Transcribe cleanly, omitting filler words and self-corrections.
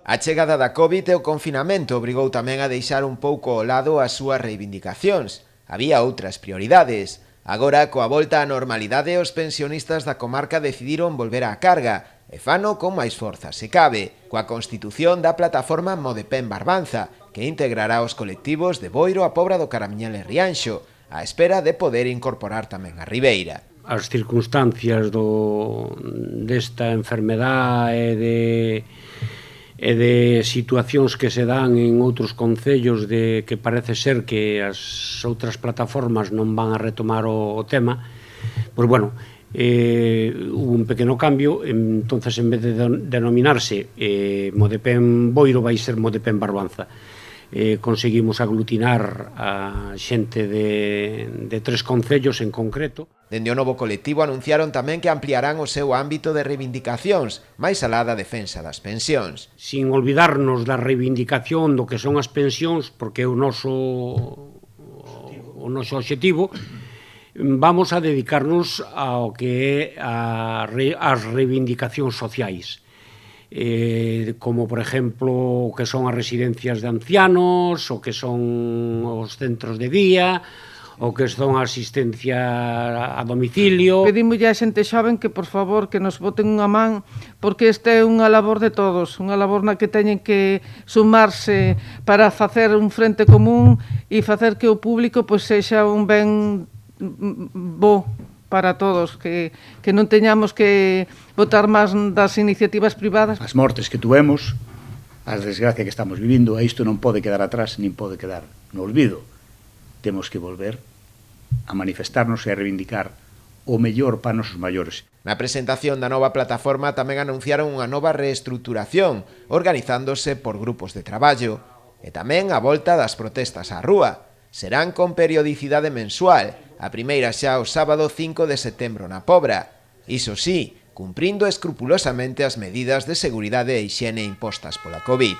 A chegada da Covid e o confinamento obrigou tamén a deixar un pouco ao lado as súas reivindicacións. Había outras prioridades. Agora, coa volta á normalidade, os pensionistas da comarca decidiron volver á carga e fano con máis forza, se cabe, coa constitución da plataforma Modepen Barbanza, que integrará os colectivos de Boiro, a Pobra do Caramiñal e Rianxo, á espera de poder incorporar tamén a Ribeira. As circunstancias desta enfermedade e de situacións que se dan en outros concellos de que parece ser que as outras plataformas non van a retomar o tema, pois bueno, hubo un pequeno cambio, entonces en vez de denominarse Modepen Boiro vai ser Modepen Barbanza. Conseguimos aglutinar a xente de 3 concellos en concreto. Dende o novo colectivo anunciaron tamén que ampliarán o seu ámbito de reivindicacións, máis alá da defensa das pensións. Sin olvidarnos da reivindicación do que son as pensións, porque é o noso obxectivo, vamos a dedicarnos ao que é as reivindicacións sociais. Como, por exemplo, o que son as residencias de ancianos, o que son os centros de día, o que son a asistencia a domicilio. Pedimoslle a xente xoven que, por favor, que nos boten unha man, porque esta é unha labor de todos, unha labor na que teñen que sumarse para facer un frente común e facer que o público pois sexa un ben bo para todos, que non teñamos que votar máis das iniciativas privadas. As mortes que tuvemos, a desgracia que estamos vivindo, isto non pode quedar atrás, nin pode quedar no olvido. Temos que volver a manifestarnos e a reivindicar o mellor para nosos maiores. Na presentación da nova plataforma tamén anunciaron unha nova reestruturación, organizándose por grupos de traballo, e tamén a volta das protestas á rúa. Serán con periodicidade mensual, a primeira xa o sábado 5 de setembro na Pobra. Iso sí, cumprindo escrupulosamente as medidas de seguridade e hixiene impostas pola Covid.